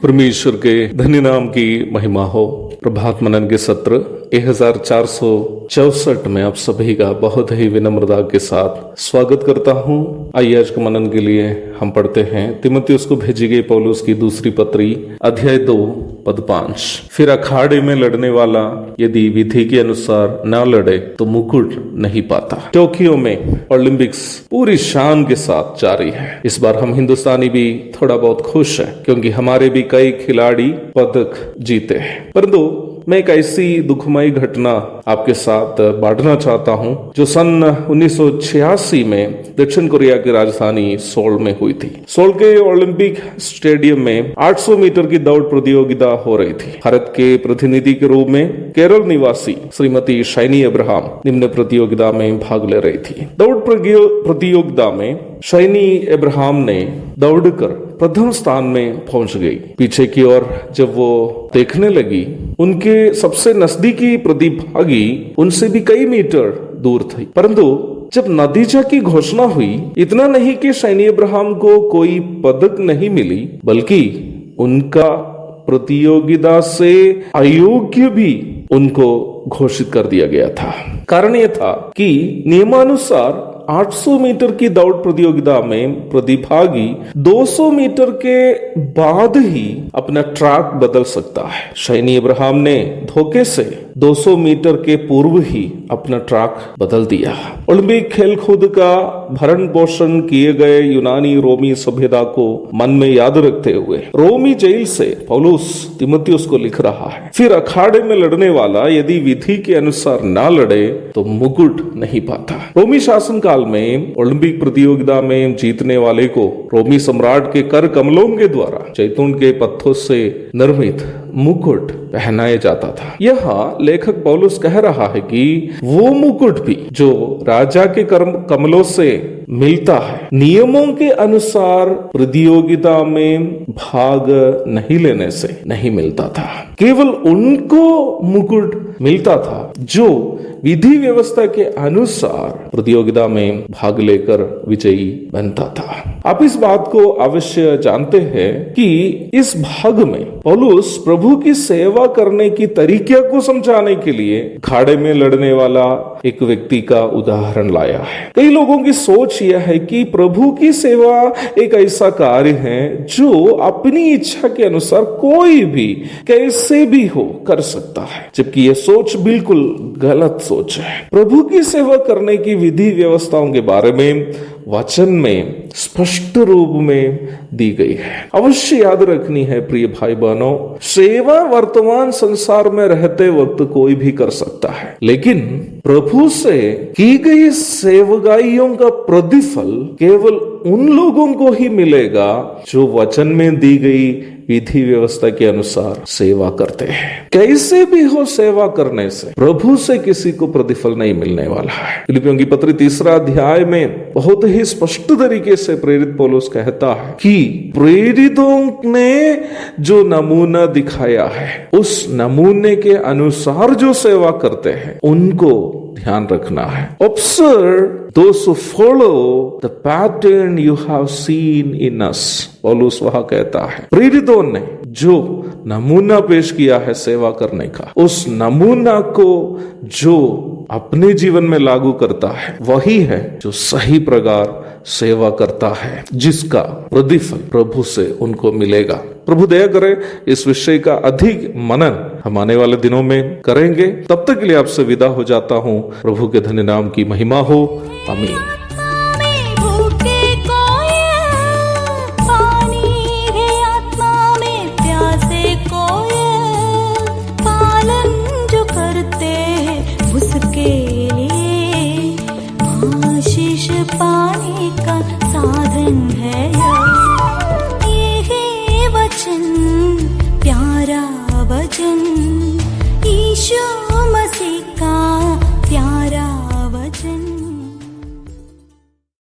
परमेश्वर के धन्य नाम की महिमा हो। प्रभात मनन के सत्र 1464 में आप सभी का बहुत ही विनम्रता के साथ स्वागत करता हूं। आइए आज के मनन के लिए हम पढ़ते हैं तीमुथियुस को भेजी गई पौलुस की दूसरी पत्री अध्याय 2 पद 5। फिर अखाड़े में लड़ने वाला यदि विधि के अनुसार न लड़े तो मुकुट नहीं पाता। टोक्यो में ओलंपिक्स पूरी शान के साथ जारी है। इस बार हम हिंदुस्तानी भी थोड़ा बहुत खुश हैं क्योंकि हमारे भी कई खिलाड़ी पदक जीते हैं। परंतु मैं एक ऐसी दुखमयी घटना आपके साथ बांटना चाहता हूं जो सन 1986 में दक्षिण कोरिया की राजधानी सोल में हुई थी। सोल के ओलंपिक स्टेडियम में 800 मीटर की दौड़ प्रतियोगिता हो रही थी। भारत के प्रतिनिधि के रूप में केरल निवासी श्रीमती शैनी अब्राहम निम्न प्रतियोगिता में भाग ले रही थी। दौड़ प्रतियोगिता में शैनी अब्राहम ने दौड़कर प्रथम स्थान में पहुंच गई। पीछे की ओर जब वो देखने लगी, उनके सबसे नजदीकी प्रतिभागी उनसे भी कई मीटर दूर थी। परंतु जब नतीजा की घोषणा हुई, इतना नहीं कि शैनी अब्राहम को कोई पदक नहीं मिली, बल्कि उनका प्रतियोगिता से अयोग्य भी उनको घोषित कर दिया गया था। कारण यह था कि नियमानुसार 800 मीटर की दौड़ प्रतियोगिता में प्रतिभागी 200 मीटर के बाद ही अपना ट्रैक बदल सकता है। शैनी अब्राहम ने धोखे से 200 मीटर के पूर्व ही अपना ट्रैक बदल दिया। ओलंपिक खेलकूद का भरण पोषण किए गए यूनानी रोमी सभ्यता को मन में याद रखते हुए रोमी जेल से पौलुस तीमुथियुस को लिख रहा है। फिर अखाड़े में लड़ने वाला यदि विधि के अनुसार ना लड़े तो मुकुट नहीं पाता। रोमी शासन काल में ओलंपिक प्रतियोगिता में जीतने वाले को रोमी सम्राट के कर कमलों के द्वारा जैतून के पत्तों से निर्मित मुकुट पहनाया जाता था। यहाँ लेखक पौलुस कह रहा है कि वो मुकुट भी जो राजा के कमलों से मिलता है, नियमों के अनुसार प्रतियोगिता में भाग नहीं लेने से नहीं मिलता था। केवल उनको मुकुट मिलता था जो विधि व्यवस्था के अनुसार प्रतियोगिता में भाग लेकर विजयी बनता था। आप इस बात को अवश्य जानते हैं कि इस भाग में पौलुस प्रभु की सेवा करने की तरीके को समझाने के लिए अखाड़े में लड़ने वाला एक व्यक्ति का उदाहरण लाया है। कई लोगों की सोच यह है कि प्रभु की सेवा एक ऐसा कार्य है जो अपनी इच्छा के अनुसार कोई भी कैसे भी हो कर सकता है, जबकि यह सोच बिल्कुल गलत सोच है। प्रभु की सेवा करने की विधि व्यवस्थाओं के बारे में वचन में स्पष्ट रूप में दी गई है। अवश्य याद रखनी है प्रिय भाई बहनों, सेवा वर्तमान संसार में रहते वक्त कोई भी कर सकता है, लेकिन प्रभु से की गई सेवकाइयों का प्रतिफल केवल उन लोगों को ही मिलेगा जो वचन में दी गई विधि व्यवस्था के अनुसार सेवा करते हैं। कैसे भी हो, सेवा करने से प्रभु से किसी को प्रतिफल नहीं मिलने वाला है। फिलिपियों की पत्री 3 अध्याय में बहुत ही स्पष्ट तरीके से प्रेरित पौलुस कहता है कि प्रेरितों ने जो नमूना दिखाया है, उस नमूने के अनुसार जो सेवा करते हैं उनको ध्यान रखना है। Observe those who follow the pattern you have seen in us। पौलुस वहां कहता है प्रेरितों ने जो नमूना पेश किया है सेवा करने का, उस नमूना को जो अपने जीवन में लागू करता है वही है जो सही प्रकार सेवा करता है, जिसका प्रतिफल प्रभु से उनको मिलेगा। प्रभु दया करे इस विषय का अधिक मनन हम आने वाले दिनों में करेंगे। तब तक के लिए आपसे विदा हो जाता हूँ। प्रभु के धन्य नाम की महिमा हो। आमीन। पाने का साधन है।